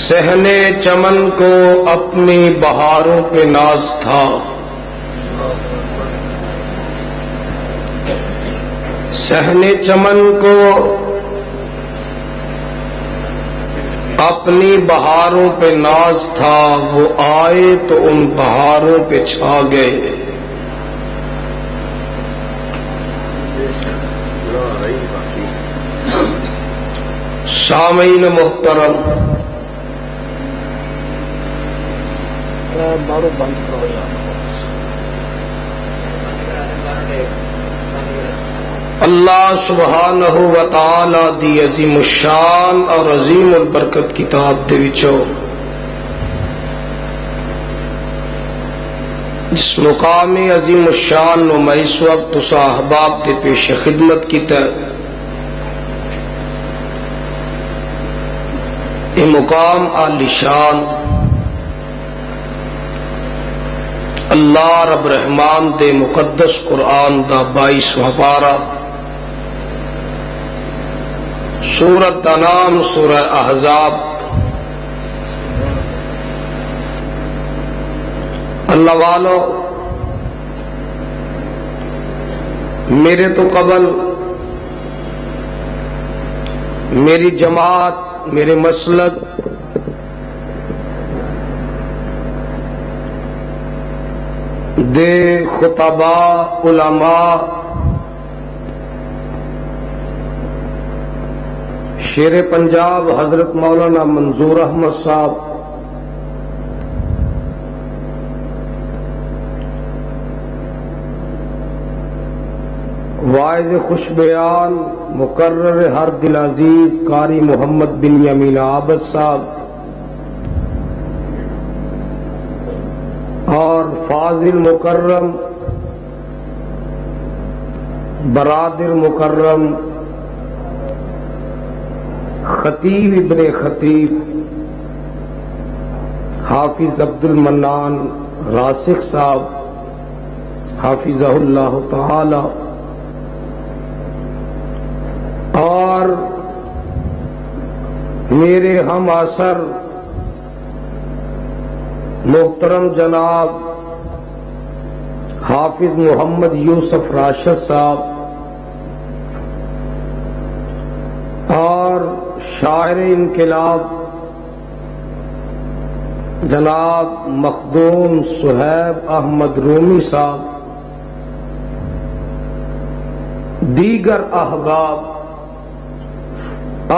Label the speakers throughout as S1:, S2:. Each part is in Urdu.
S1: صحنے چمن کو اپنی بہاروں پہ ناز تھا، صحنے چمن کو اپنی بہاروں پہ ناز تھا، وہ آئے تو ان بہاروں پہ چھا گئے۔ سامعین محترم، اللہ سبحانہ و تعالی دی عظیم الشان اور عظیم البرکت کتاب دے وچوں جس مقام عظیم الشان نو میں اس وقت اس احباب دے پیش خدمت کیتا یہ مقام عالی شان اللہ رب رحمان دے مقدس قرآن دا 22واں پارہ، سورۃ دا نام سورہ احزاب۔ اللہ والو، میرے تو قبل میری جماعت، میرے مسلک دے خطباء علماء شیر پنجاب حضرت مولانا منظور احمد صاحب، واعظ خوش بیان مقرر ہر دل عزیز قاری محمد بن یمین عابد صاحب اور فاضل مکرم برادر مکرم خطیب ابن خطیب حافظ عبد المنان راسخ صاحب حافظہ اللہ تعالی، اور میرے ہم عصر محترم جناب حافظ محمد یوسف راشد صاحب اور شاعر انقلاب جناب مخدوم صہیب احمد رومی صاحب، دیگر احباب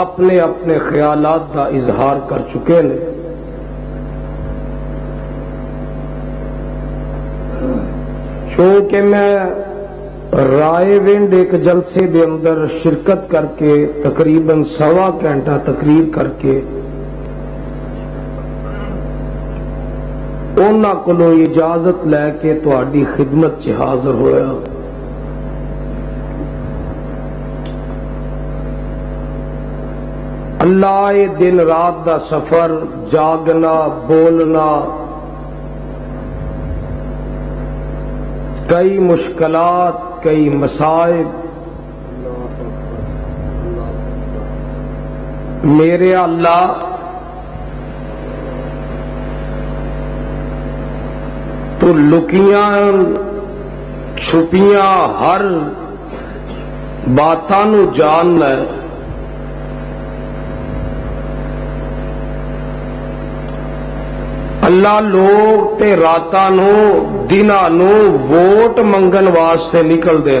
S1: اپنے اپنے خیالات کا اظہار کر چکے ہیں۔ چونکہ میں رائے ونڈ ایک جلسے دے اندر شرکت کر کے تقریباً 1.25 گھنٹہ تقریر کر کے انہاں کولوں اجازت لے کے تہاڈی خدمت چ حاضر ہویا۔ اللہ یہ دن رات دا سفر، جاگنا، بولنا، کئی مشکلات، کئی مصائب، میرے اللہ تو لکیاں چھپیاں ہر باتاں نو جاننا ہے۔ اللہ لوگ تے راتاں نو دناں نو ووٹ منگن واسطے نکل دے۔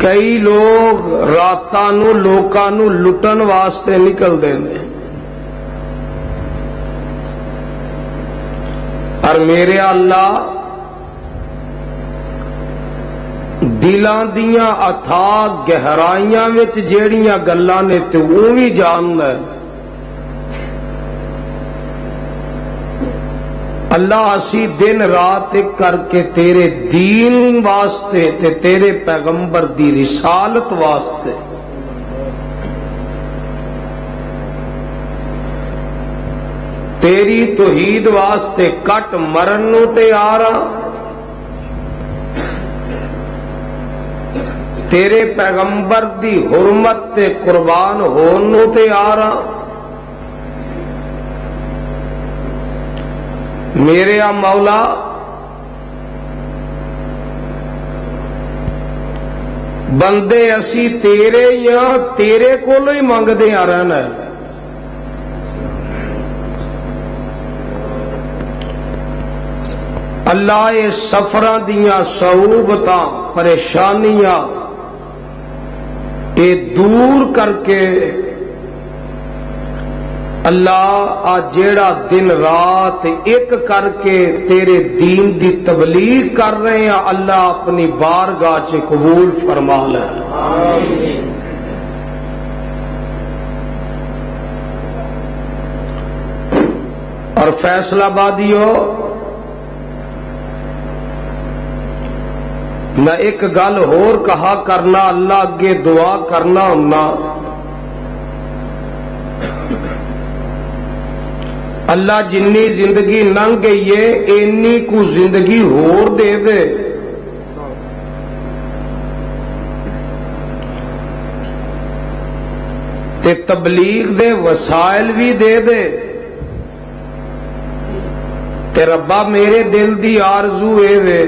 S1: کئی لوگ راتاں نو لوکاں نو لٹن واسطے نکل دے، اور میرے اللہ دلاں دیاں اتھاہ گہرائیاں وچ جیڑیاں گلاں نے تے وہ بھی جاندا ہے۔ اللہ اسی دن رات ایک کر کے تیرے دین واسطے تے تیرے پیغمبر دی رسالت واسطے تیری توحید واسطے کٹ مرن نو تیار ہاں، تیرے پیغمبر دی حرمت تے قربان ہون نو تے آ رہا میرے آ مولا بندے اسی تیرے یا تیرے کولوں ہی منگدے آ رہنا ہے اللہ یہ سفراں دیاں صعوبتاں پریشانیاں یہ دور کر کے اللہ آ جیڑا دن رات ایک کر کے تیرے دین دی تبلیغ کر رہے ہیں اللہ اپنی بارگاہ چ قبول فرما لے آمین۔ اور فیصلہ آبادیو میں ایک گل ہور کہا کرنا اللہ اگے دعا کرنا ہونا اللہ جنی زندگی لنگ گئی ہے اینی کو زندگی ہور دے دے تے تبلیغ دے وسائل بھی دے دے تے ربا میرے دل دی آرزو اے وے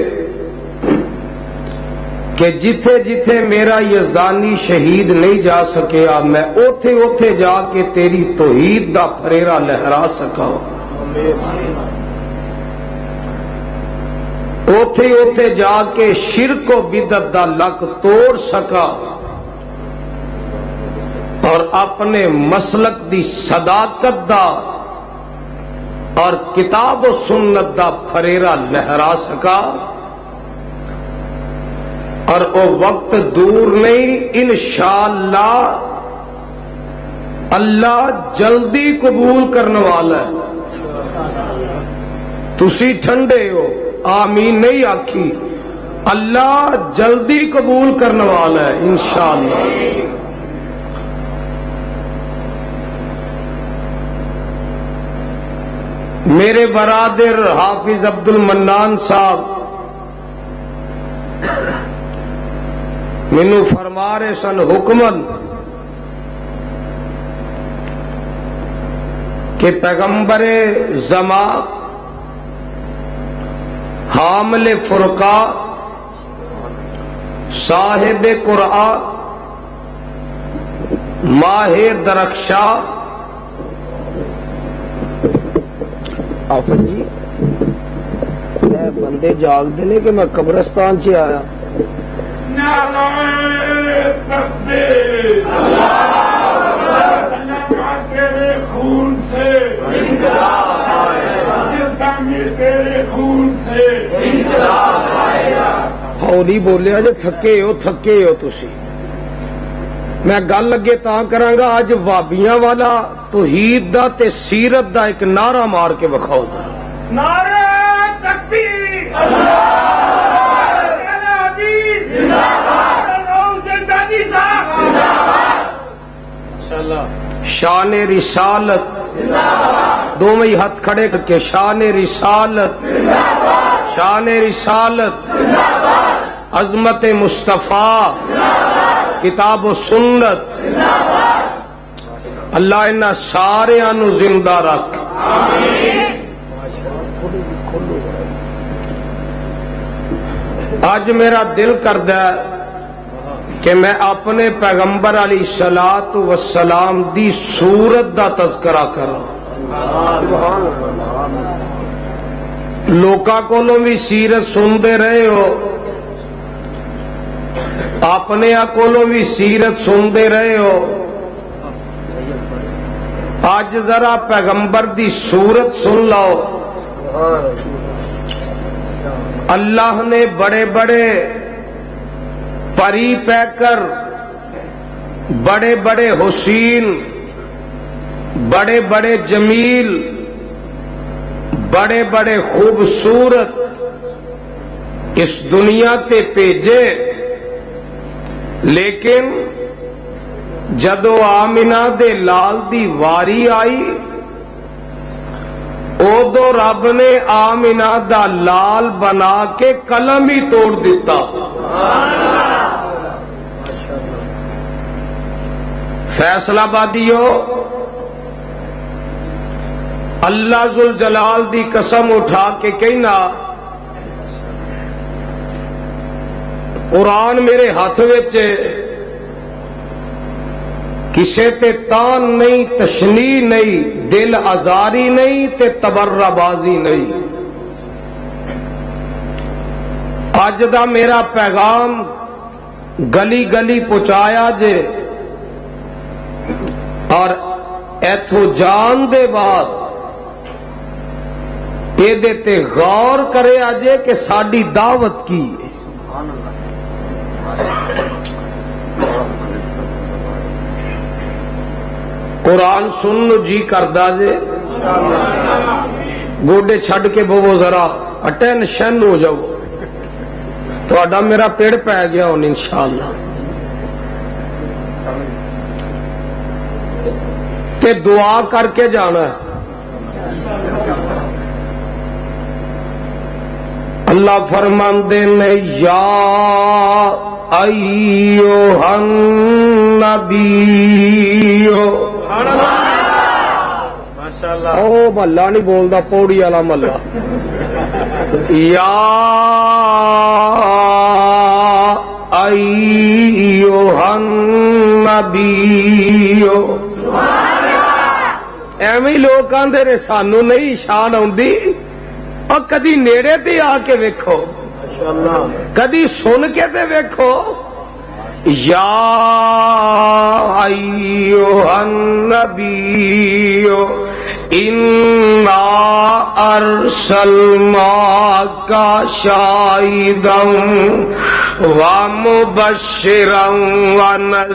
S1: کہ جتھے جتھے میرا یزدانی شہید نہیں جا سکیا میں اوتھے اوتھے جا کے تیری توحید دا پھریرا لہرا سکا اوتھے اوتھے جا کے شرک و بدعت دا لک توڑ سکا اور اپنے مسلک دی صداقت دا اور کتاب و سنت دا پھریرا لہرا سکا اور وہ وقت دور نہیں انشاءاللہ اللہ جلدی قبول کرنے والا ہے تسی ٹھنڈے ہو آمین نہیں آکھی اللہ جلدی قبول کرنے والا ہے انشاءاللہ میرے برادر حافظ عبد المنان صاحب مینو فرما رہے سن حکمن کہ پیغمبر زمان حامل فرقہ صاحب قرآن ماہ درخشاں آفت جی بندے جاگ دے کہ میں قبرستان سے آیا
S2: خون سے
S1: ہولی بولیا جی تھکے ہو تسی میں گل اگے تا کراں گا اج وابیاں والا توحید دا تے سیرت دا ایک نعرہ مار کے وکھاؤ
S2: نعرہ تکبیر
S1: شان رسالت دونوں ہی ہاتھ کھڑے کر کے شان رسالت عظمت مصطفیٰ کتاب و سنت اللہ انہاں سارے نو زندہ رکھ اج میرا دل کردا ہے کہ میں اپنے پیغمبر علیہ الصلوۃ والسلام دی صورت دا تذکرہ کراں لوکاں کولوں بھی سیرت سنتے رہے ہو اپنے کولوں بھی سیرت سنتے رہے ہو اج ذرا پیغمبر دی صورت سن لو اللہ نے بڑے بڑے پری پیکر بڑے بڑے حسین بڑے بڑے جمیل بڑے بڑے خوبصورت اس دنیا تے بھیجے لیکن جدو آمنہ دے لال دی واری آئی ادو رب نے آمنہ دا لال بنا کے قلم ہی توڑ دیتا فیصلہ بادیو اللہ ذوالجلال دی قسم اٹھا کے کہنا قرآن میرے ہاتھ وچ کسے تے تان نہیں، تشنیع نہیں، دل آزاری نہیں تے تبرہ بازی نہیں۔ اج دا میرا پیغام گلی گلی پہنچایا جے اور ایتھو جان دے بعد یہ تے غور کرے آجے کہ ساڈی دعوت کی ہے۔ قرآن سن جی کردا جے گوڈے چھڈ کے بوو ذرا اٹینشن ہو جاؤ، تہاڈا میرا پیڑ پی گیا ہن انشاءاللہ۔ تے دعا کر کے جانا ہے۔ اللہ فرماندے نے یا ایھا النبی، او محلہ نہیں بولدا، پوڑی والا محلہ، یا ایھا النبی۔ ایویں لوگ آندے نے سانو نہیں شان آندی، اور کدی نیڑے تے آ کے ویکھو، کدی سن کے تے ویکھو۔ یا ایھا النبی انا ارسلناک شاہدا ومبشرا ونذیرا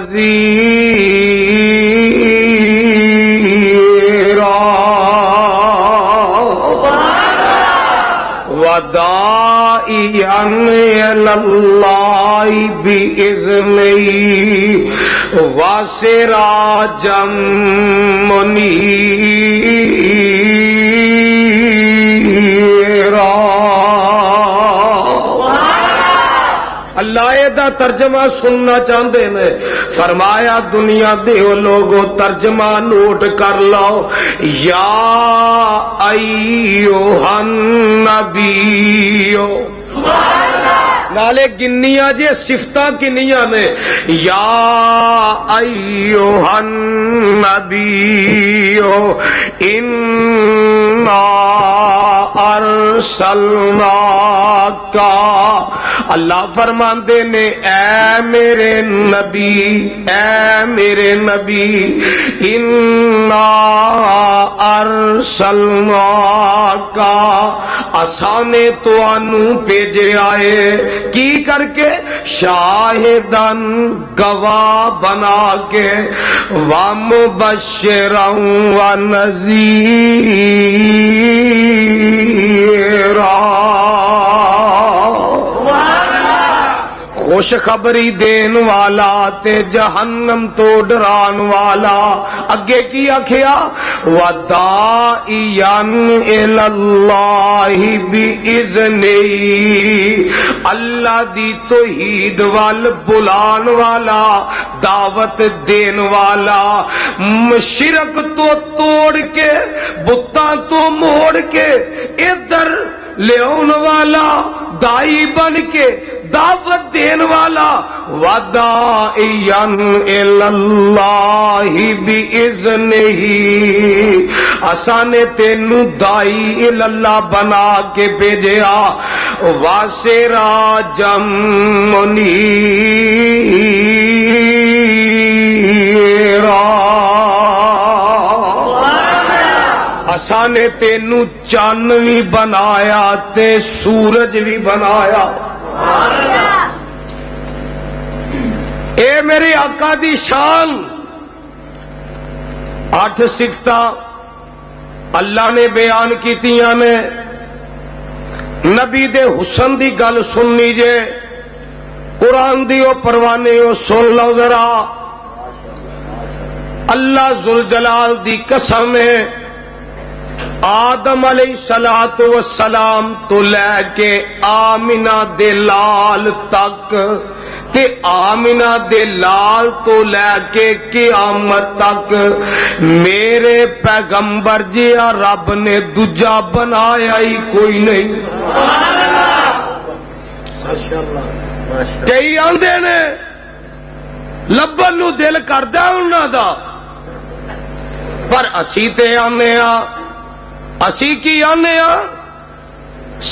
S1: وداعیا الی اللہ بإذنہ وسراجا منیرا۔ اللہ دا ترجمہ سننا چاہتے ہیں، فرمایا دنیا دیو لوگو ترجمہ نوٹ کر لو، یا ایھا النبی، نالے گنیاں جے صفتاں کنیاں نے، یا ایھا النبی انا ارسلناک، اللہ فرماندے نے اے میرے نبی، اے میرے نبی، انا ارسلناک، اساں نے تانوں بھیجیا ہے کی کر کے، شاہدن گواہ بنا کے، ومبشرا ونذیرا، خوشخبری دین والا تے جہنم تو ڈران والا۔ اگے کی آکھیا، وداعیا الی اللہ بإذنہ، اللہ دی توحید وال بلان والا، دعوت دین والا، شرک تو توڑ کے بتاں تو موڑ کے ادھر لیاون والا، دائی بن کے دعوت دین والا، وداعیا الی اللہ بإذنہ، اساں نے تینوں دائی الی اللہ بنا کے بھیجیا، وسراجا منیرا، اساں نے تینوں چن بھی بنایا تے سورج بھی بنایا۔ اے میرے آقا دی شان، 8 صفتاں اللہ نے بیان کیتیاں نے۔ نبی دے حسن دی گل سننی جے، قرآن دی او پروانے او سن لو ذرا۔ اللہ ذوالجلال دی قسم ہے، آدم علیہ السلام تو لے کے آمنہ دے لال تک تے آمنہ دے لال تو لے کے قیامت تک میرے پیغمبر جیا رب نے دوجا بنایا ہی کوئی نہیں. کئی آندے نے لبن نو دل کردا انہاں دا، پر اسی تے آنے اسی کی آنے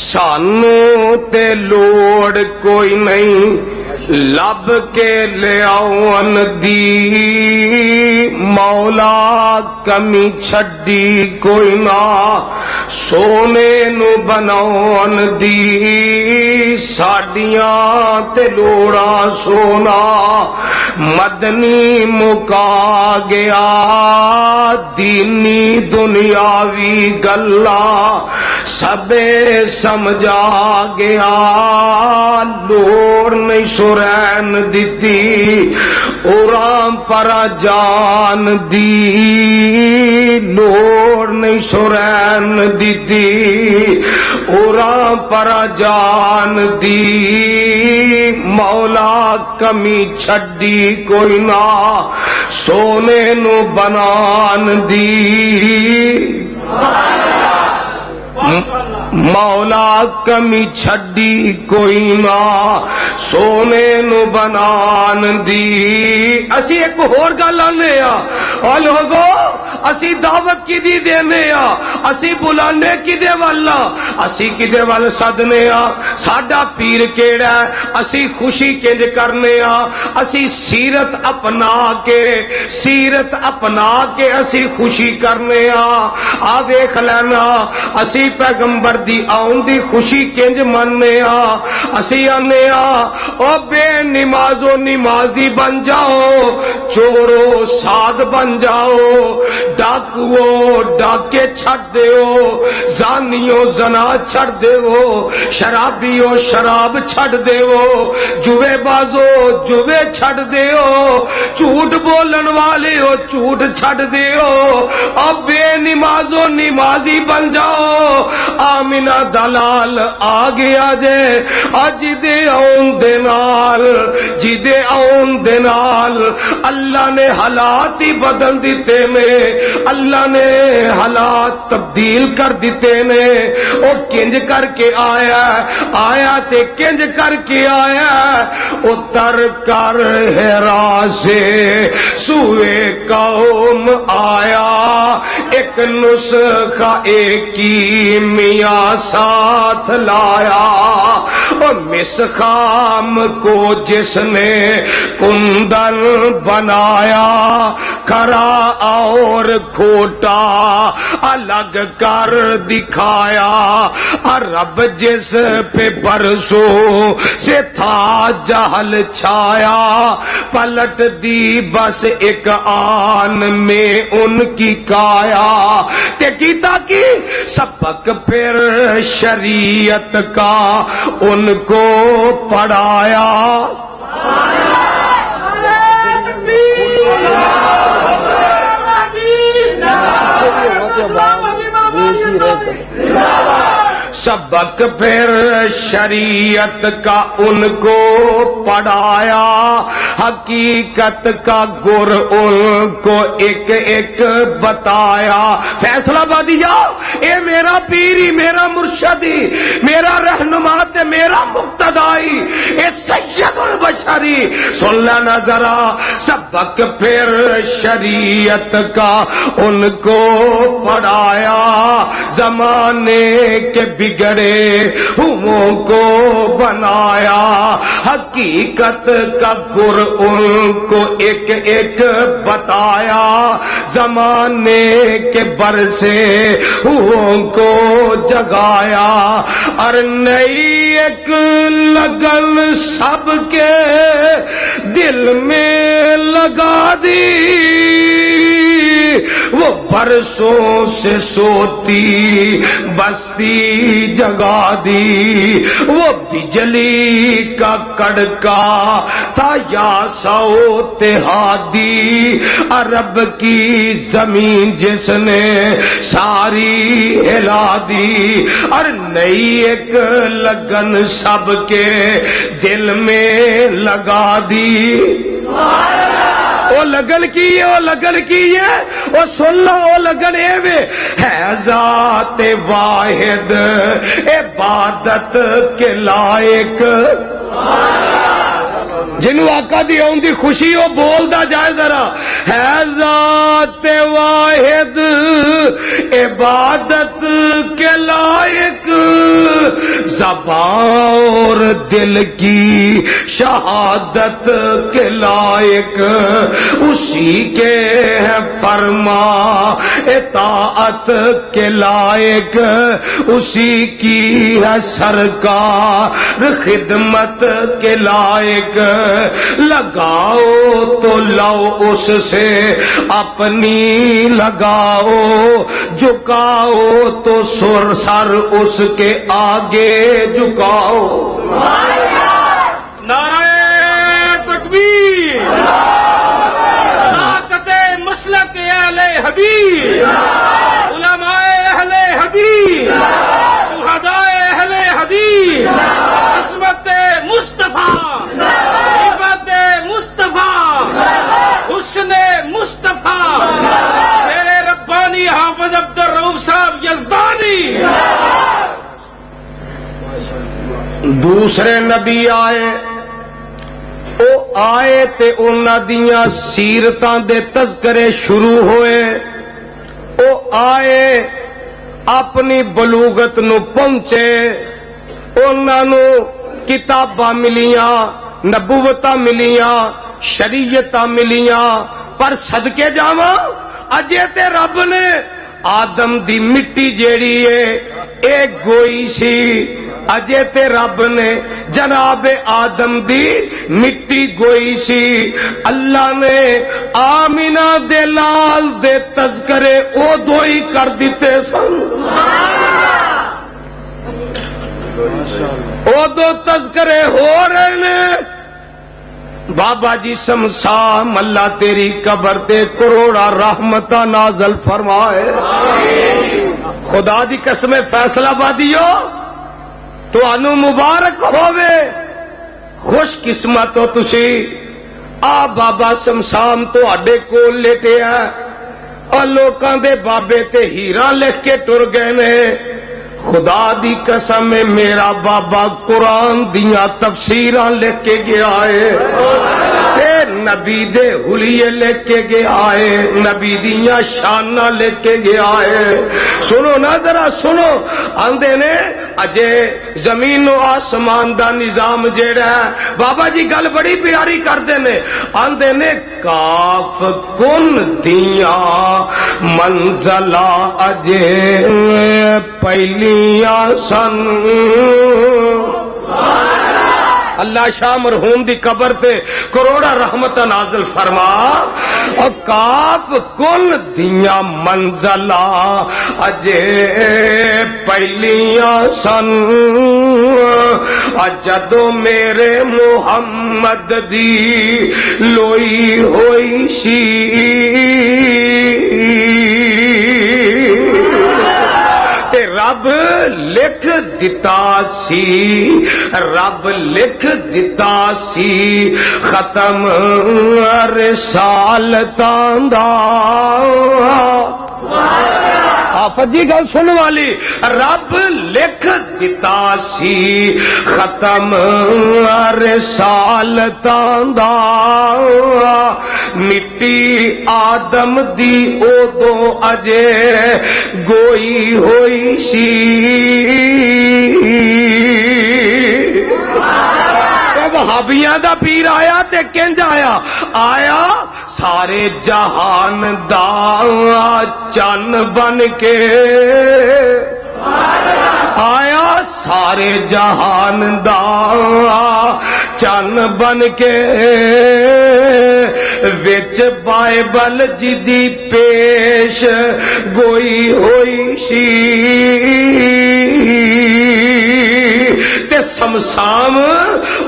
S1: سانو تے لوڑ کوئی نہیں لب کے لے آؤن دی، مولا کمی چھڈی کوئی نہ سونے نو بناؤن دی، ساڈیاں تے لوڑا سونا مدنی مکا گیا، دینی دنیاوی گلا سبے سمجھا گیا، لوڑ نہیں سرین دیتی اورام پر جان دی، لوڑ نہیں سرین دیتی اورام پر جان دی، مولا کمی چھڈی کوئی نہ سونے نو بنان دی، مولا کمی چھڈی کوئی نہ سونے نو بنان دی. اسی ایک ہور گل آنے اور لوگو اسی دعوت کی دی دینے اسی بلانے کی دے والا اسی کی دے وال سدنے ساڈا پیر کیڑا ہے اسی خوشی کنج کرنے اسی سیرت اپنا کے اسی خوشی کرنے آ ویکھ لینا اسی پیغمبر دی آن دی خوشی کنج مننے اسی آنے او بے نمازو نمازی بن جاؤ، چورو ساد بن جاؤ، ڈاکو ڈاکے چھڑ دیو، زانیو زنا چھڑ دیو، شرابیو شراب چھڑ دیو، جوے بازو جوے چھڑ دیو، جھوٹ بولن والے ہو جھوٹ چھڑ دیو، اب بے نمازو نمازی بن جاؤ. آمنہ دلال آ گیا جے اج دے آن دے نال اللہ نے حالات ہی بدل دیتے نے، اللہ نے حالات تبدیل کر دیتے نے. او کنج کر کے آیا تے کنج کر کے آیا، اتر کر ہیرا سے سوئے قوم آیا، ایک نسخہ ایک ہی میاں ساتھ لایا، اور مسخام کو جس نے کندن بنایا، کھرا اور کھوٹا الگ کر دکھایا، اور رب جس پہ برسوں سے تھا جہل چھایا، پلٹ دی بس ایک آن میں ان کی کایا، تے کیتا کی سبق پھر شریعت کا ان کو پڑھایا. سبق پھر شریعت کا ان کو پڑھایا، حقیقت کا گر ان کو ایک ایک بتایا. فیصلہ بادیا اے میرا پیری میرا مرشدی میرا رہنما تے میرا مقتدائی اے سید البشری سن لینا ذرا. سبق پھر شریعت کا ان کو پڑھایا، زمانے کے بگڑے ہوں کو بنایا، حقیقت کا گر ان کو ایک ایک بتایا، زمانے کے برسے ہوں کو جگایا، اور نئی ایک لگن سب کے دل میں لگا دی، وہ وہ برسوں سے سوتی بستی جگا دی، وہ بجلی کا کڑکا تھا یا سوت ہادی، عرب کی زمین جس نے ساری ہلا دی، اور نئی ایک لگن سب کے دل میں لگا دی۔ او لگن کی ہے، او لگن کی ہے، او سن لو، او لگن ہے ذات واحد عبادت کے لائق، جنہوں آقا دی آن دی خوشی وہ بولدا جائے ذرا، ہے ذات واحد عبادت کے لائق، زبان اور دل کی شہادت کے لائق، اسی کے ہے فرما اطاعت کے لائق، اسی کی ہے سرکار خدمت کے لائق، لگاؤ تو لو اس سے اپنی لگاؤ، جھکاؤ تو سر اس کے آگے جھکاؤ۔
S2: نعرہ تکبیر، صداقت مسلک اہل حدیث، علماء اہل حدیث، شہداء اہل حدیث، عصمت مصطفیٰ، عبادت مصطفیٰ، حسن مصطفیٰ، شیر ربانی حافظ عبد الرؤوف صاحب یزدانی۔
S1: دوسرے نبی آئے، او آئے تے انہاں دیاں سیرتاں دے تذکرے شروع ہوئے، او آئے اپنی بلوغت نو پہنچے، انہاں نو کتاباں ملیاں، نبوتاں ملیاں، شریعتاں ملیاں، پر صدقے جاواں اجے تے رب نے آدم دی مٹی جیڑی ہے ایک گوئی سی، اجے تے رب نے جناب آدم دی مٹی گوئی سی، اللہ نے آمینہ دے لال دے تذکرے او دوئی کر دیتے سن، او دو تذکرے ہو رہے نے۔ بابا جی سمسام اللہ تیری قبر تے کروڑا رحمتہ نازل فرمائے، خدا دی قسم فیصلہ بادیو تو انو مبارک ہووے، خوش قسمت ہو تسی۔ آ بابا سمسام تو اڈے کول لیٹے ہے، اور لوکاں دے بابے تے ہیرا لکھ کے ٹر گئے نے، خدا دی قسم میرا بابا قرآن دیاں تفسیراں لکھ کے گیا ہے، تے نبی دے حلیے لکھ کے گیا ہے، نبی دیاں شاناں لکھ کے گیا ہے۔ سنو نا ذرا سنو، آندے نے اجے زمین و آسمان دا نظام جیڑا ہے، بابا جی گل بڑی پیاری کردے نے، آندے نے کاف کن دیاں منزلہ اجے پہلی سن، اللہ شاہ مرحوم دی قبر تے کروڑا رحمت نازل فرما، اور کاف کل دیاں منزلہ اجے پہلیاں سن، جدو میرے محمد دی لوئی ہوئی سی، رب لکھ دیتا سی، رب لکھ دیتا سی ختم رسالتاں دا۔ آفت جی گل سن والی، رب لکھ دیتا سی ختم رسالتاں دا، مٹی آدم دی ادو اجے گوئی ہوئی سی، وہابیاں دا پیر آیا تے کنج آیا، آیا سارے جہان دا چن بن کے، آیا سارے جہان دا چن بن کے، وچ وچ بائبل جی دی پیش گوئی ہوئی سی تے سمسام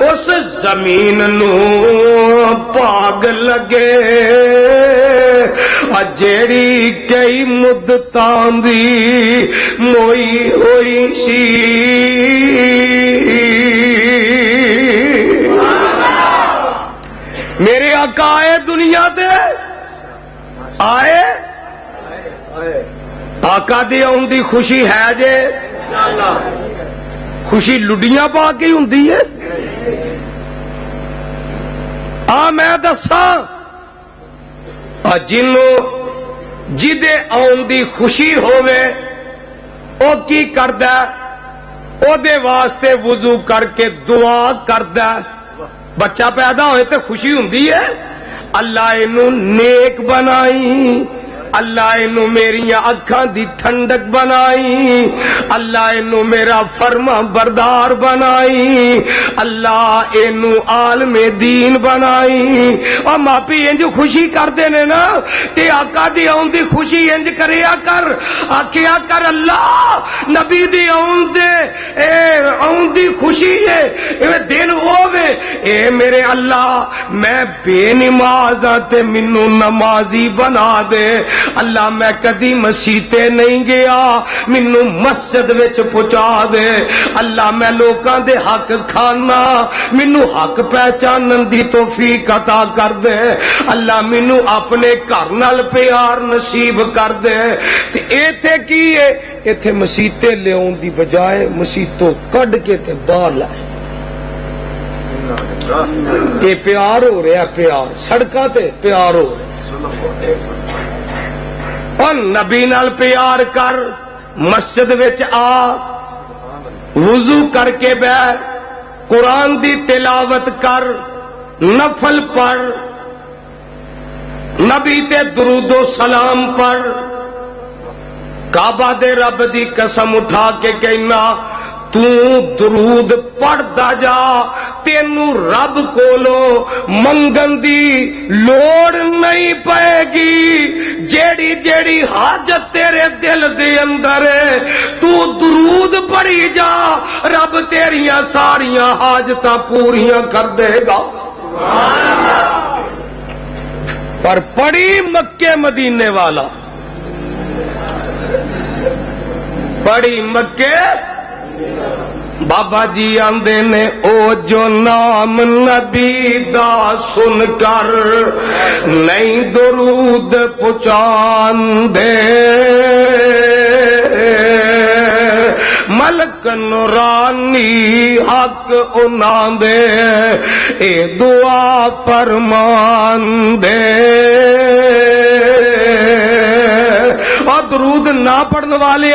S1: اس زمین نو پاگ لگے جیڑی کئی مدتاں دی موئی ہوئی سی میرے آقا آئے دنیا دے آئے آقا دی آن دی خوشی ہے جے خوشی لڈیاں پا کے ہوندی ہے میں دساں جنوں جدے آن دی خوشی ہووے او کی کردا او دے واسطے وضو کر کے دعا کردا بچہ پیدا ہوئے تے خوشی ہوندی ہے اللہ اینوں نیک بنائی اللہ اینوں میری اکھاں دی ٹھنڈک بنائی اللہ اینوں میرا فرما بردار بنائی اللہ اینوں عالم دین بنائی اور ماپی انج خوشی کردے نے نا تے آقا دی آن دی خوشی انج کریا کر آکھیا کر اللہ نبی دی آن دی خوشی ہے اے دن ہووے اے میرے اللہ میں بے نماز تے مینوں نمازی بنا دے اللہ میں کدی مسیتے نہیں گیا مینوں مسجد وچ پہنچا دے اللہ میں لوکاں دے حق کھانا مینوں حق پہچانن دی توفیق عطا کر دے اللہ مینوں اپنے گھر نال پیار نصیب کر دے تے ایتھے کی ہے ایتھے مسیتے لیاون دی بجائے مسیتوں کڈ کے تے باہر لائے یہ پیار ہو رہا پیار سڑکاں تے پیار ہو رہا اور نبی نال پیار کر مسجد وچ آ وضو کر کے بیٹھ قرآن دی تلاوت کر نفل پڑھ نبی تے درود و سلام پڑھ کعبہ دے رب دی قسم اٹھا کے کہنا تو درود پڑھدا جا تینوں رب کولو منگن دی لوڑ نہیں پائے گی جیڑی جیڑی حاجت تیرے دل دے اندر ہے تو درود پڑھی جا رب تیریاں ساریاں حاجتاں پوریاں کر دے گا پر پڑھی مکے مدینے والا پڑھی مکے بابا جی آندے نے او جو نام نبی دا سن کر نہیں درود پہنچان دے ملک نورانی حق انہاں دے اے دعا فرمان دے اور درود نہ پڑھنے والے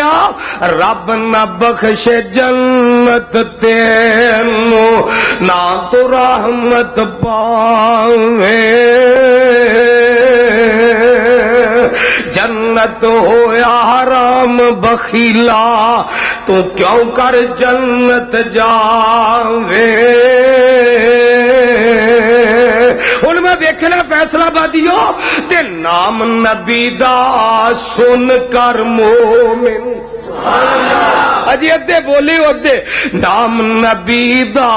S1: رب نہ بخش جنت تینوں نہ تو رحمت پاوے جنت ہویا حرام بخیلا تو کیوں کر جنت جاوے ہن میں دیکھنا فیصلہ بادیو تے نام نبی دا سن کر مومن اجی ادھے بولی ادھے نام نبی دا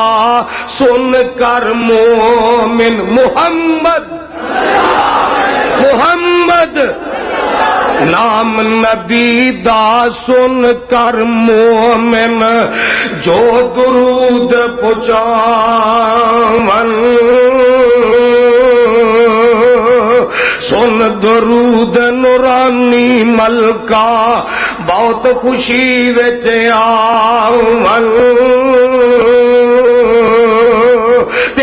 S1: سن کر مومن محمد نام نبی دا سن کر مومن جو درود پہنچاون سن درود نورانی ملکا بہت خوشی وچ آون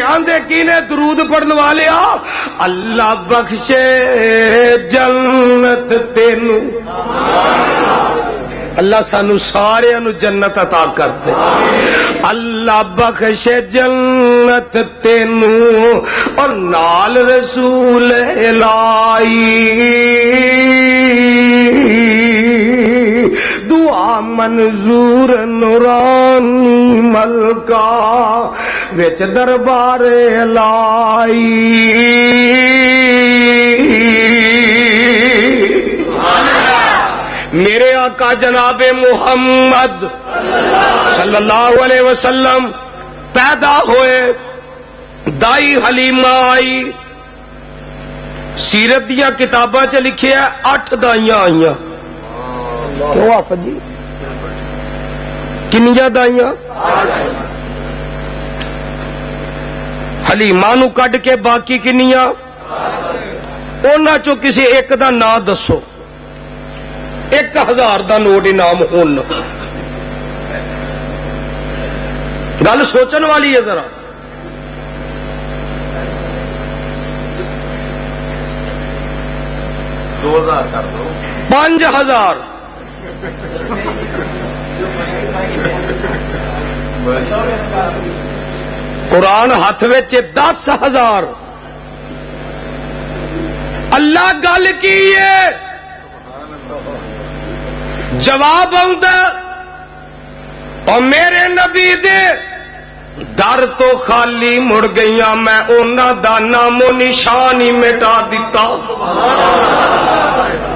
S1: آندے کینے درود پڑھنے والے اللہ بخشے جنت تینوں اللہ سانو سارے نو جنت عطا کر دے اللہ بخشے جنت تینوں اور نال رسول الہی دعا منظور نورانی ملکا وچ دربار الہی آقا جناب محمد صلی اللہ علیہ وسلم پیدا ہوئے، دائی حلیمہ آئی، سیرت دیا کتاباں چ لکھے 8 دائیاں آئیاں. کیوں آفت جی کنیاں دائیاں؟ حلیمہ نو کڈ کے باقی کنیاں؟ انہاں چوں کسی ایک دا نام دسو، 1000 دا نوٹ انعام ہون. گل سوچن والی ہے ذرا.
S3: دو 2000 کر دو.
S1: 5000. قرآن ہاتھ وچ 10,000. اللہ گل کی ہے، جواب آندا اور میرے نبی دے در تو خالی مڑ گئیاں، میں انہاں دا نام و نشان ہی مٹا دیتا.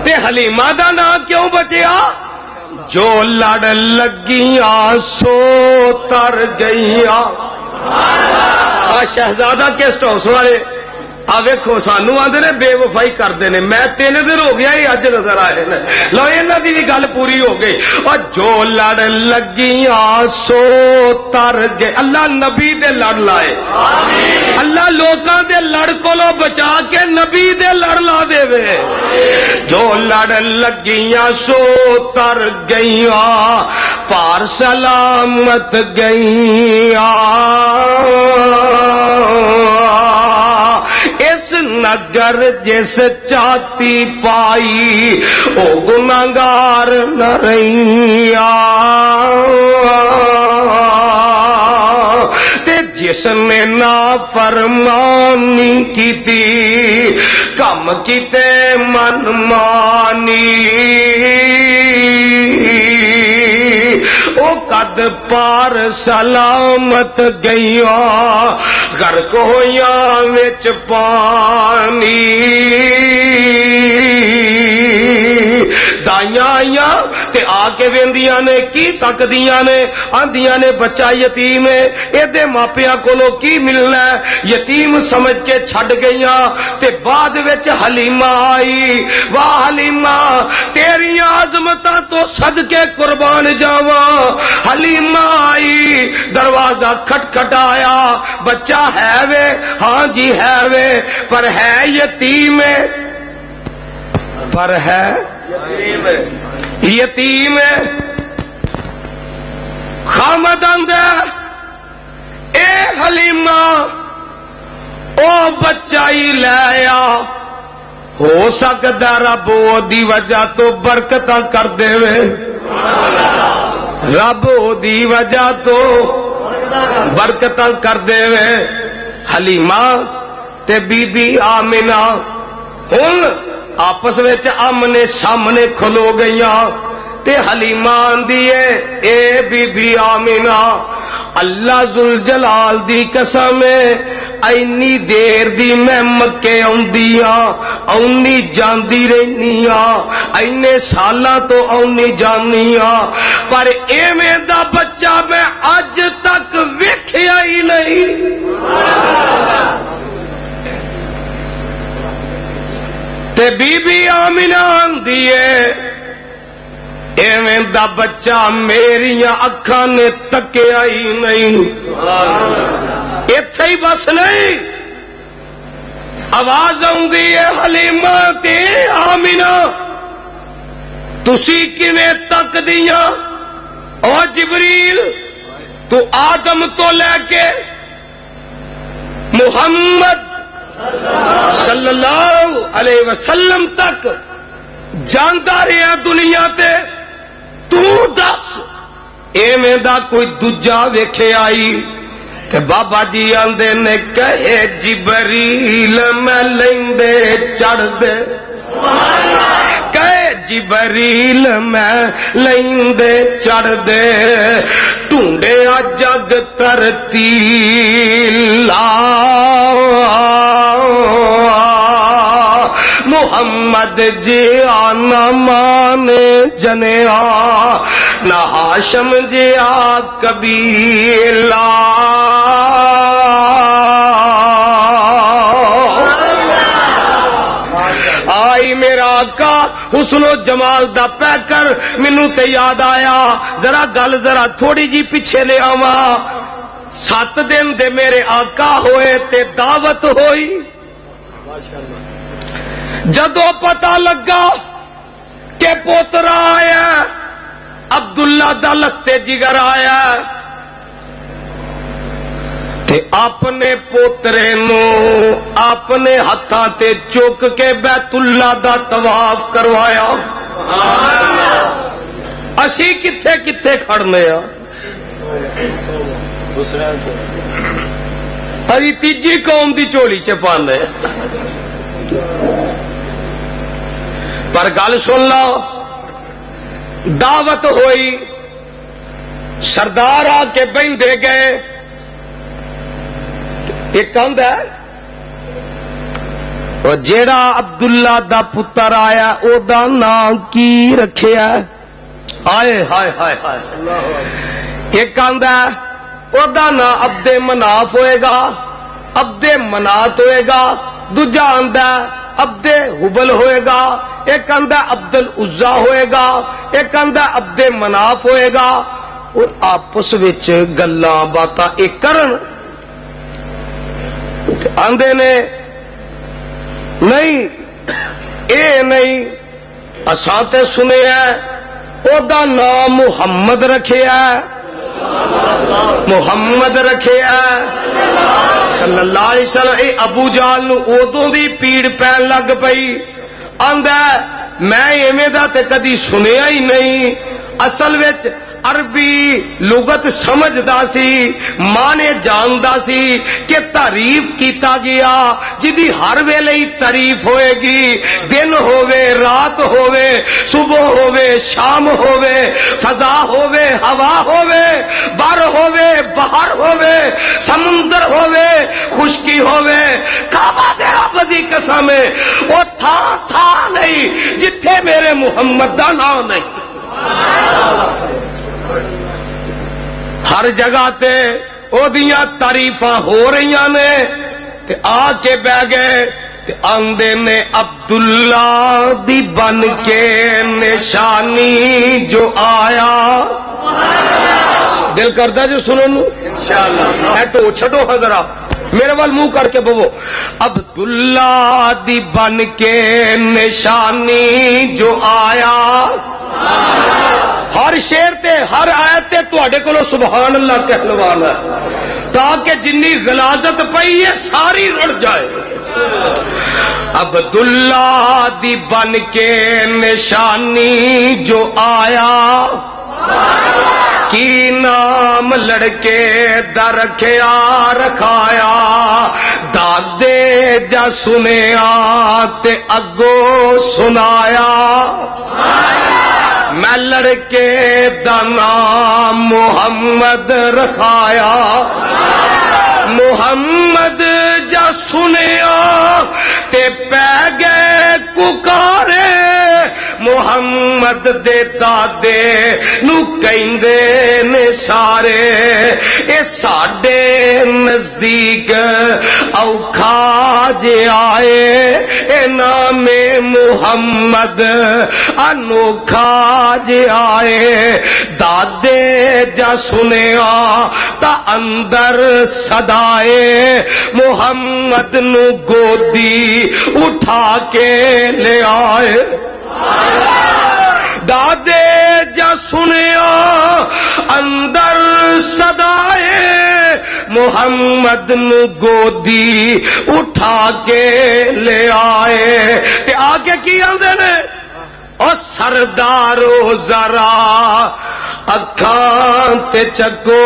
S1: تے حلیمہ دا نام کیوں بچیا؟ جو لڑ لگیاں سو تر گئیاں. شہزادہ گیسٹ ہاؤس والے آ ویکھو سانو آدھے نے بے وفائی کرتے ہیں. میں 3 دن ہو گیا ہی اج نظر آئے نا. لو انہاں دی بھی گل پوری ہو گئی. اور جو لڑ لگیاں سو تر گئے. اللہ نبی دے لڑ لائے، اللہ لوکاں دے لڑ کولوں بچا کے نبی دے لڑ لا دے وے. جو لڑ لگیاں سو تر گئیاں، پار سلامت گئیاں. اس نگر جس چاتی پائی او گناہگار نہ رہیاں. تے جس نے نافرمانی کیتی کم کیتے من مانی. او قد پار سلامت گئیاں، غرق ہویاں وچ پانی. دائیاں آئیاں تے آ کے ویندیاں نے کی تکدیاں نے، آندیاں نے بچہ یتیم ہے، ایدے ماپیاں کولو کی ملنا ہے. یتیم سمجھ کے چھڈ گئیاں. تے بعد وچ حلیمہ آئی. واہ حلیمہ تیریاں عظمتاں تو صدقے قربان جاواں. حلیمہ آئی، دروازہ کھٹکھٹایا. بچہ ہے وے؟ ہاں جی ہے وے، پر ہے یتیم ہے. پر ہے یتیم ہے. خامد آندا اے حلیمہ او بچہ ہی لے آ، ہو سکدا رب او دی وجہ تو برکتاں کر دے وے. رب او دی وجہ تو برکتاں کر دے وے. حلیمہ تے بی بی آمنہ ہن آپس وچ آمنے سامنے کھلو گئیاں. تے حلیمہ آندی ہے اے بی بی آمنہ اللہ ذوالجلال دی قسم ہے اینی دیر دی میں مکے آندیاں اونی جاندی رہنیاں، اینے سالاں تو اونی جانیاں، پر ایویں دا بچہ میں اج تک ویکھیا ہی نہیں. تے بی بی آمنہ آندی ہے ایویں دا بچہ میریاں اکھاں نے تکیا ہی نہیں. ایتھے ہی بس نہیں، آواز آؤندی ہے حلیمہ تے آمنہ تسی کیویں تک دیاں؟ او جبریل تو آدم تو لے کے محمد صلی اللہ علیہ وسلم تک جاندا رہیا دنیا تے، تو دس ایویں دا کوئی دوجا ویکھے آئی؟ تے بابا جی آندے نے کہے جبریل میں لیندے چڑھ دے، کہے جبریل میں لیندے چڑھ دے، ٹونڈیا جگ ترتیلا محمد جی آنا مانے جنیا نہ ہاشم جی آ قبیلہ آئی میرا آقا حسن و جمال دا پیکر مینوں تے یاد آیا ذرا گل ذرا تھوڑی جی پیچھے لے آواں 7 دن دے میرے آقا ہوئے تے دعوت ہوئی جدو پتہ لگا کہ پوترا آیا عبداللہ دا لگتے جگر آیا تے اپنے پوترے نو اپنے ہاتھاں تے چک کے بیت اللہ دا طواف کروایا اسی کتھے کتھے کھڑنے آ اری تیجی قوم دی چولی چ پانے پر گل سن لو دعوت ہوئی سردار آ کے بہندے گئے ایک کند ہے اور جیڑا عبداللہ دا پتر آیا او دا نام کی رکھیا ہائے ہائے ہائے ہائے ایک کند ہے او دا نام عبد مناف ہوئے گا عبد منات ہوئے گا دوجا آندا عبد حبل ہوئے گا ایک آندا عبد العزا ہوئے گا ایک آندا عبد مناف ہوئے گا اور آپس وچ گلاں باتاں ایک کرن آندے نے نہیں اے نہیں اساں تے سنیا او دا نام محمد رکھیا محمد رکھیا صلی اللہ علیہ وسلم اے ابو جہل نو اودوں دی پیڑ پین لگ پئی آندا میں ایویں دا تے کدی سنیا ہی نہیں اصل وچ عربی لغت سمجھدا سی مانے جاندا سی کہ تعریف کیتا گیا جدی ہر ویلے ہی تعریف ہوئے گی دن ہووے رات ہووے صبح ہووے شام ہووے فضا ہووے ہوا ہووے بر ہووے بہار ہووے سمندر ہووے خشکی ہووے کعبہ دے رب دی قسم ہے او تھا نہیں جتھے میرے محمد دا نام نہیں ہر جگہ تے او دیاں تعریفاں ہو رہی نے تے آ کے بہ گئے تے آندے نے عبداللہ دی بن کے نشانی جو آیا دل کردا جو سنن نو انشاءاللہ ایٹو چھڈو حضرات میرے وال منہ کر کے بولو عبداللہ دی بن کے نشانی جو آیا ہر شیر تے ہر آیت تے تواڈے کولوں سبحان اللہ کہلوان ہے تاکہ جنی غلاظت پئی ہے ساری رڑ جائے عبداللہ دی بن کے نشانی جو آیا کی نام لڑکے دا رکھیا رکھایا دادے جا سنیا تے اگو سنایا میں لڑکے دا نام محمد رکھایا محمد جا سنیا تے پہ گئے ککارے محمد دے دادے نو کہندے نے سارے اے ساڈے نزدیک اوکھا جے آئے اے نام محمد انوکھا جے آئے دادے جا سنیا تا اندر صدائے محمد نو گودی اٹھا کے لے آئے دادے جا سنیا اندر صدائے محمد نو گودی اٹھا کے لے آئے تے آگے کی آندے نے او سردارو ذرا اکھاں تے چکو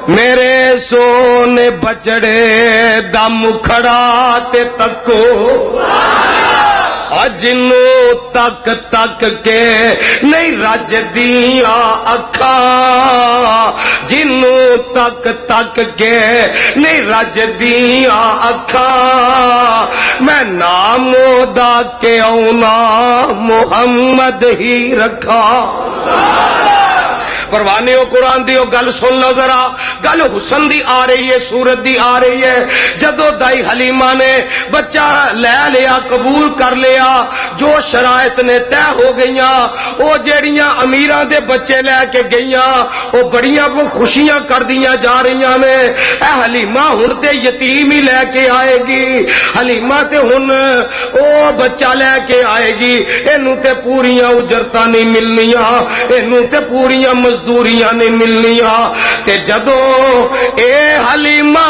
S1: میرے سونے بچڑے دا مکھڑا تے تکو جنوں تک تک کے نہیں رج دیاں اکھاں جنوں تک تک کے نہیں رج دیاں اکھاں میں نام و دا کے اونا محمد ہی رکھا. پروانے ہو قرآن دی گل سن لو ذرا. گل حسن دی آ رہی ہے, سورت دی آ رہی ہے. جدو دائی حلیمہ نے بچہ لے لیا, قبول کر لیا, جو شرائط نے طے ہو گئیاں, وہ جیڑیاں امیراں دے بچے لے کے گئیاں وہ بڑیاں وہ خوشیاں کر دیاں جا رہیاں نے. اے حلیمہ ہن تے یتیم ہی لے کے آئے گی, حلیمہ تے ہن او بچہ لے کے آئے گی, اینو تے پوریاں اجرتاں نہیں ملنیاں, اینو تے پوریاں مزدوریاں نہیں ملنیاں. تے جدو اے حلیمہ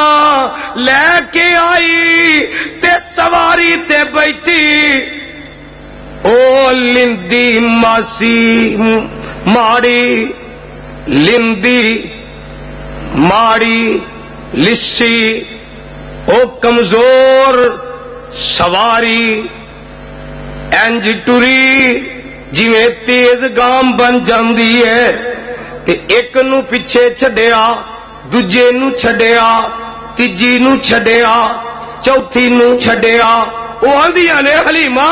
S1: لے کے آئی تے سواری تے بیٹھی, او لندی ماسی ماڑی, لندی ماڑی لسی, او کمزور سواری انج ٹری جویں تیز گام بن جاندی ہے. تے ایک نو پیچھے چھڈیا, دوجے نو چھڈیا, تیجی نو چھڈیا, چوتھی نو چھڈیا. او آندیاں نے حلیمہ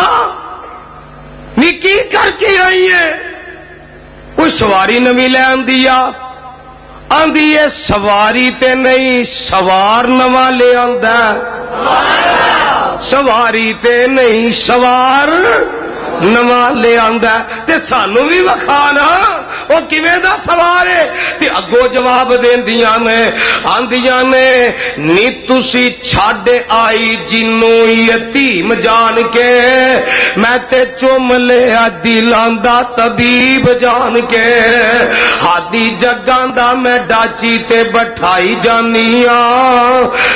S1: نی کی کر کے آئی ہے؟ کوئی سواری نویں لے آندی آندی ہے سواری تے نہیں سوار نواں لے آندا. سواری تے نہیں سوار نواں لے آندا. تے سانو بھی وکھانا وہ کیویں دا سوار ہے. تے اگوں جواب دیندیاں نے, آندیاں نے نی تسی چھڈ آئی جنوں یتیم جان کے, میں تے چوم لیا دلاں دا طبیب جان کے. ہادی جگاں دا میں ڈاچی تے بٹھائی جانیاں,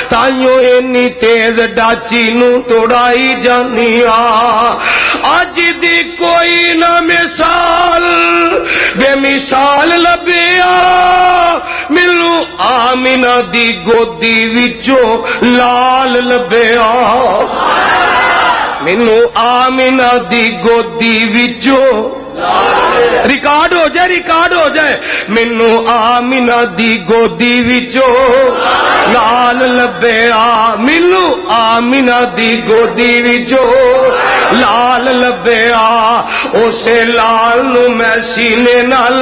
S1: تائیوں اینی تیز ڈاچی نو توڑائی جانیاں. اج دی کوئی نہ مثال بے مثال لبیا, مینوں آمینہ دی گودی وچوں لال لبیا. مینوں آمینہ دی گودی وچوں ریکارڈ ہو جائے, ریکارڈ ہو جائے. مینوں آمینہ دی گودی وچوں لال لبیا, مینوں آمینہ دی گودی وچوں لال لبیا. اسے لال نو میں سینے نال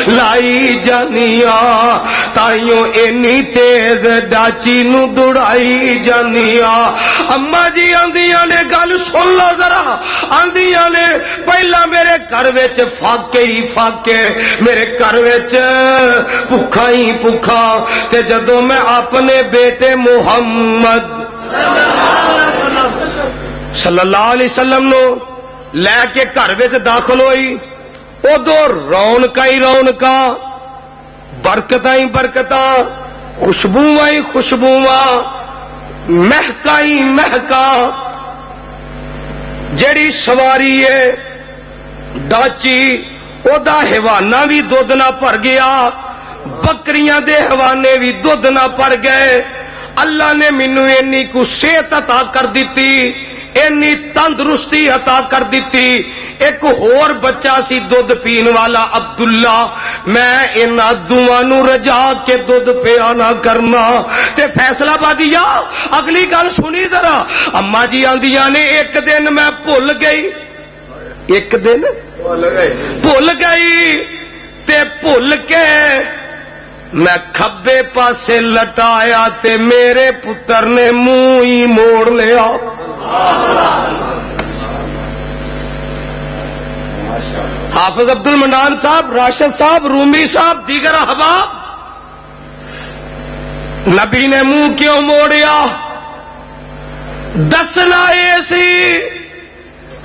S1: لائی جانیاں, تائیوں اینی تیز ڈاچی نو دوڑائی جانیاں. اما جی آندیاں نے گل سن لو ذرا, آندیاں نے پہلا میرے گھر وچ فاقے ہی فاقے, میرے گھر وچ بھکھا ہی بھکھا. تے جدوں میں اپنے بیٹے محمد صلی اللہ علیہ وسلم نو لے کے گھر وچ داخل ہوئی, ادو رونقاں ہی رونقاں, برکتاں ہی برکتاں, خوشبواں ہی خوشبواں, مہکاں ہی مہکاں. جڑی سواری ہے ڈاچی اودا حوانہ بھی دودھ نہ بھر گیا, بکریاں دے حوانے بھی دودھ نہ بھر گئے. اللہ نے مینوں اینی کو صحت عطا کر دیتی, اینی تندرستی عطا کر دیتی. ایک اور بچہ سی دودھ پین والا عبداللہ, میں انہاں دوواں نو رجا کے دودھ پیا نہ کرنا. تے فیصلہ بادیا اگلی گل سنی ذرا. اما جی آندیاں نے ایک دن میں بھول گئی, ایک دن بھول گئی, تے بھول کے میں کھبے پاسے لٹایا تے میرے پتر نے منہ ہی موڑ لیا. حافظ عبد المنان صاحب, راشد صاحب, رومی صاحب, دیگر احباب, نبی نے منہ کیوں موڑیا؟ دسنا یہ سی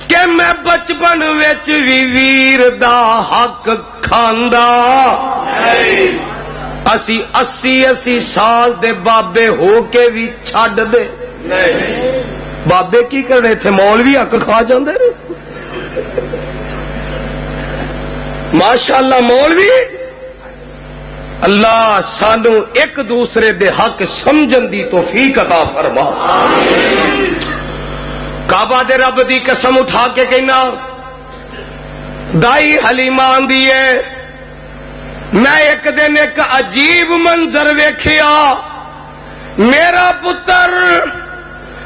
S1: کہ میں بچپن وچ بھی ویر دا حق کھاندا. اسی 80 سال دے بابے ہو کے بھی چھڈ دے. بابے کی کرنے تھے, مولوی حق کھا جاندے نے. ماشاءاللہ مولوی, اللہ سانو ایک دوسرے دے حق سمجھن دی توفیق عطا فرما. کعبہ دے رب دی قسم اٹھا کے کہنا, دائی حلیمہ آندی ہے میں ایک دن ایک عجیب منظر ویکھیا. میرا پتر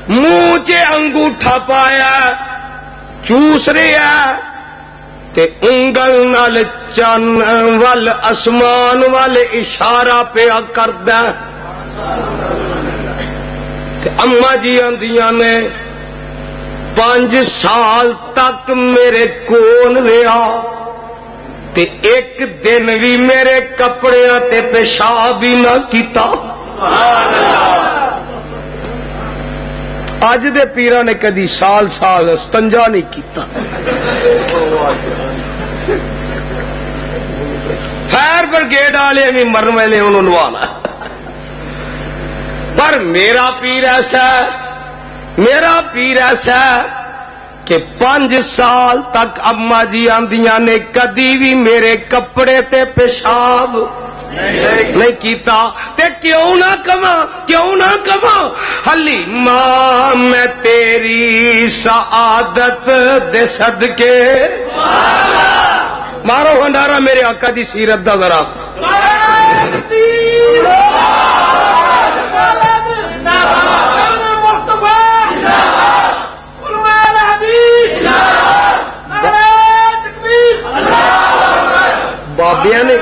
S1: منہ چ انگوٹھا پایا چوس رہا تے انگل نال چن ول اسمان وال اشارہ پیا کردا تے اما جی آندیاں نے 5 سال تک میرے کول رہا تے ایک دن بھی میرے کپڑے تے پیشاب بھی نہ کیتا. اج دے پیراں نے کدی سال استنجا نہیں کیتا. فائر بریگیڈ والے بھی مرن والے انہوں نوانا. پر میرا پیر ایسا کہ 5 سال تک اما جی آندیاں نے کدی بھی میرے کپڑے تے پیشاب نہیں کیتا. تے کیوں نہ کہاں حلیمہ میں تیری سعادت دے صدقے. مارو ہنڈارا میرے آقا دی سیرت دا ذرا. بابیا نے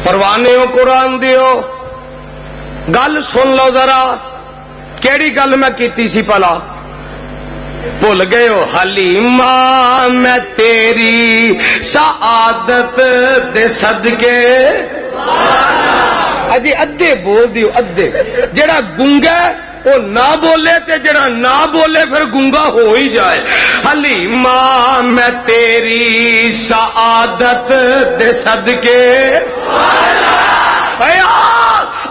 S1: پروانے قرآن دیو گل سن لو ذرا. کیڑی گل میں کیتی سی پلا بھول گئے ہو. حلیمہ میں تیری سعادت دے صدقے. اجی ادھے بول دیو ادھے. جڑا گونگا وہ نہ بولے تے جڑا نہ بولے پھر گونگا ہو ہی جائے. حلیمہ میں تیری سعادت دے صدقے.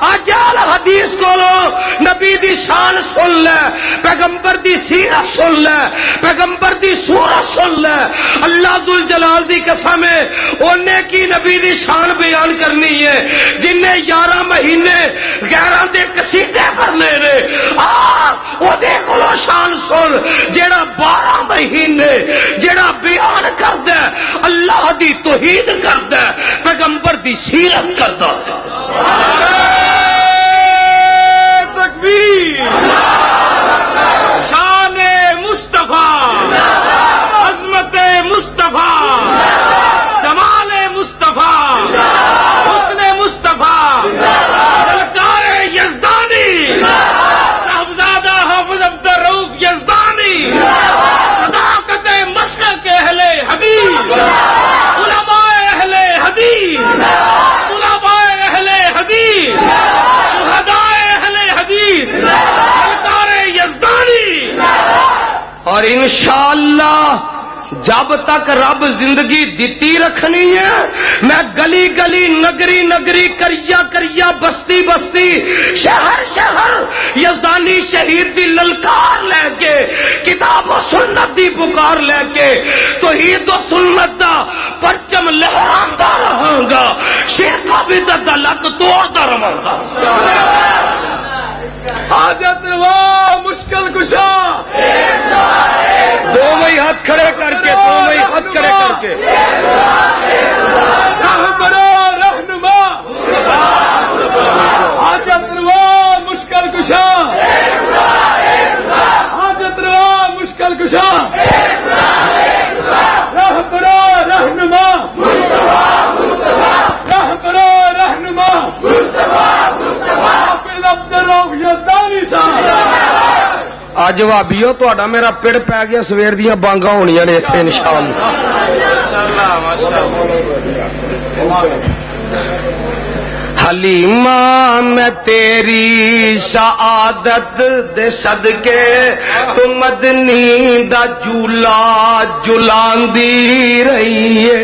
S1: اجال حدیث کولو نبی دی شان سن لے, پیغمبر دی سیرت سن لے, پیغمبر دی سورت سن لے. اللہ ذل جلال دی قسم ہے اونے کی نبی دی شان بیان کرنی ہے جن نے 11 مہینے غیراں دے قصیدے پڑھنے نے. او دے کولو شان سن جیڑا 12 مہینے جیڑا بیان کردا اللہ دی توحید کردا پیغمبر دی سیرت کردا.
S2: شان مصطفیٰ, عظمت مصطفیٰ, جمال مصطفیٰ, حسن مصطفیٰ, دلکار یزدانی, صاحبزادہ حافظ عبدالرؤف یزدانی, صداقت مسلک اہل حدیث, علماء اہل حدیث, طلباء اہل حدیث, شہداء اہل حدیث, دلکار یزدانی.
S1: اور انشاءاللہ جب تک رب زندگی دیتی رکھنی ہے میں گلی گلی نگری نگری کریا کریا بستی بستی شہر شہر یزدانی شہید دی للکار لے کے کتاب و سنت دی پکار لے کے توحید و سنت دا پرچم لہراندا رہاں گا, شرک و بدعت دا لک توڑدا رہاں گا.
S2: حاجت روا مشکل کشا,
S1: دو میں ہاتھ کھڑے کر کے, دو میں ہاتھ کھڑے کر کے.
S2: رہبرا رہنما, حاجت روا مشکل کشا, حاجت روا مشکل کشا, رہبرا رہنما, رہبرا رہنما, حافظ عبدالرؤف یزدانی صاحب.
S1: اج بھابیو تہاڈا میرا پڑ پی گیا, سویر دیاں بانگاں ہونیاں نے اتنے انشاءاللہ. حلیمہ میں تیری سعادت دے صدقے تو مدنی دا جھولا جھلاندی رہی ہے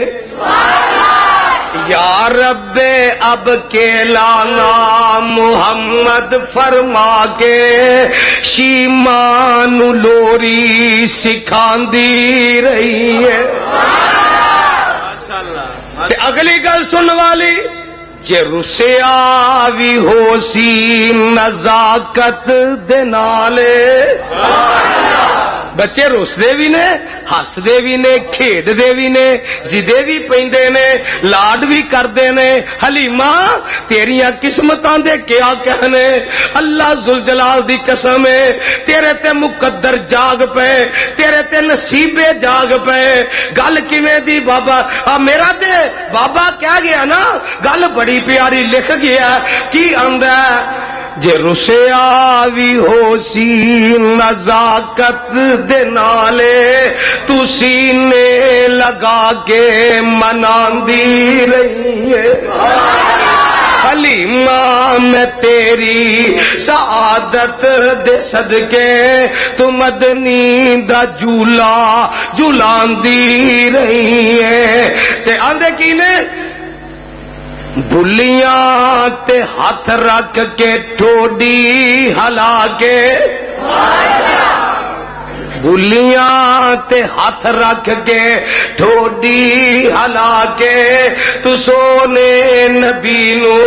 S1: یا رب اب کے لانا محمد فرما کے شیمان لوری سکھاندی رہی ہے تے اگلی گل سن والی جے رسیا بھی ہو سی نزاکت دے نالے بچے رسدے بھی نے ہسدے بھی نے کھیڈدے بھی نے زدے بھی پیندے نے لاڈ بھی کردے نے حلیمہ تیریاں قسمتاں دے کیا کہنے اللہ ذوالجلال دی قسم ہے تیرے تے مقدر جاگ پے تیرے تے نصیبے جاگ پے گل کیویں دی بابا میرا تے بابا کہہ گیا نا گل بڑی پیاری لکھ گیا کی آندا جے رسیا بھی ہو سی نزاکت دے نالے تو سینے لگا کے مناندی رہی ہے حلیمہ میں تیری سعادت دے صدقے تو مدنی دا جھولا جھلاندی رہی ہے تے آندے کی نے بلیاں تے ہاتھ رکھ کے ٹھوڈی ہلا کے بلیاں تے ہاتھ رکھ کے ٹھوڈی ہلا کے تو سونے نبی نو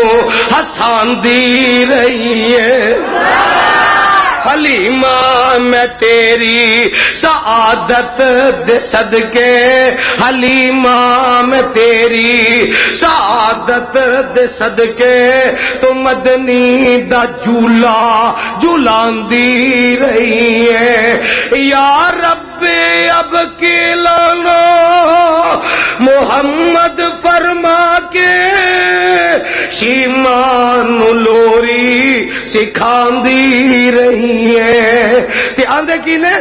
S1: ہساندی رہی ہے حلیمہ میں تیری سعادت دے صدقے حلیمہ میں تیری سعادت دے صدقے تو مدنی دا جھولا جھلاندی رہی ہے یا رب اب کے لانا محمد فرما کے شیمان لوری سکھاندی رہی ہے تے آندے کی نے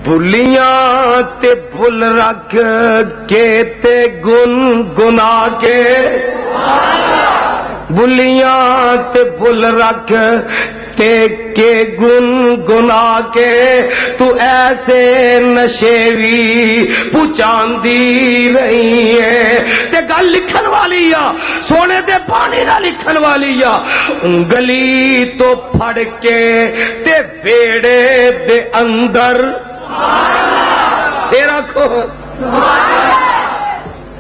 S1: بلیاں تے بھل رکھ کے تے گن گنا کے بلیاں تے بھل رکھ تے کے گن گنا کے تو ایسے نشیوی پچاندی رہی ہے تے گل لکھن والی آ سونے دے پانی نہ لکھن والی آ انگلی تو پھڑ کے تے بیڑے دے اندر تیرا کھو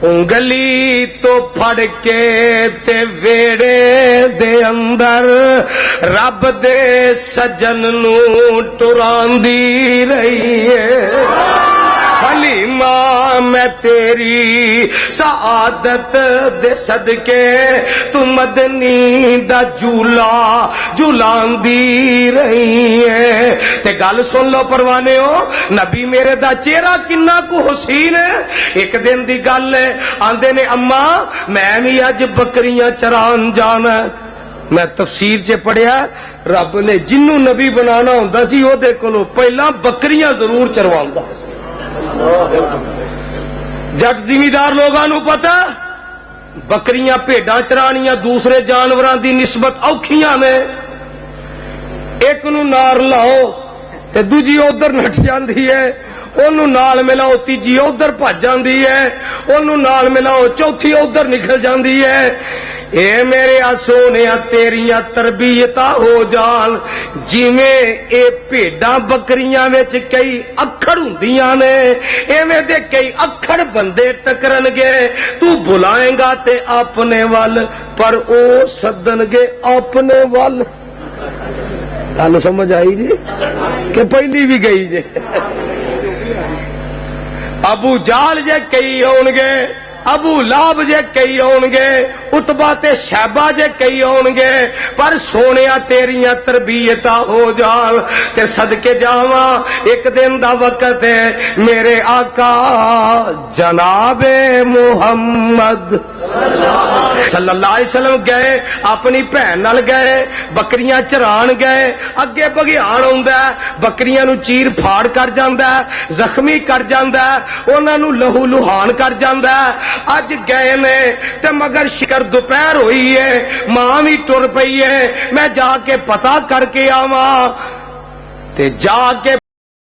S1: انگلی تو پھڑ کے تے ویڑے دے اندر رب دے سجن نو ٹراندی رہی ہے حلیمہ میں تیری سعادت دے صدقے تو مدنی دا جھولا جھلاندی رہی ہے تے گل سن لو پروانے ہو نبی میرے دا چہرہ کنا کو حسین ہے ایک دن دی گل ہے آندے نے اماں میں بھی اج بکریاں چران جانا میں تفسیر چ پڑھیا رب نے جنوں نبی بنانا ہوندا سی او دے کولوں پہلا بکریاں ضرور چرواوندا جٹ زمیندار لوگاں نو پتہ بکریاں بھیڈاں چرانیاں دوسرے جانوراں دی نسبت اوکھیاں نے ایک نو نار لاؤ تے دوجی ادھر نٹ جاندی ہے انہوں نال ملاؤ تیجی ادھر بھج جاندی ہے انہوں نال ملاؤ چوتھی ادھر نکل جاندی ہے اے میرے سونے تیریاں تربیتاں ہو جان جویں اے بھیڈاں بکریاں وچ کئی اکھڑ ہوندیاں نے ایویں دے کئی اکھڑ بندے ٹکرن گے تو بلائیں گا تے اپنے ول پر او سدن گے اپنے ول گل سمجھ آئی جی کہ پہلی بھی گئی جی ابو جال جے کئی ہون گے ابو لاب جے کئی ہون گے اتبا تے شیبہ جے کئی ہون گے پر سونیا تیریاں تربیتاں ہو جان تے صدقے جاواں ایک دن دا وقت ہے میرے آقا جناب محمد صلی اللہ علیہ وسلم گئے اپنی بہن نال گئے بکریاں چران گئے اگے بگیان آوندا بکریاں نو چیر پھاڑ کر جاندا زخمی کر جاندا انہاں نو لہو لہان کر جاندا اج گئے نے تے مگر شکر دوپہر ہوئی ہے ماں بھی ٹر پئی ہے میں جا کے پتہ کر کے آواں تے جا کے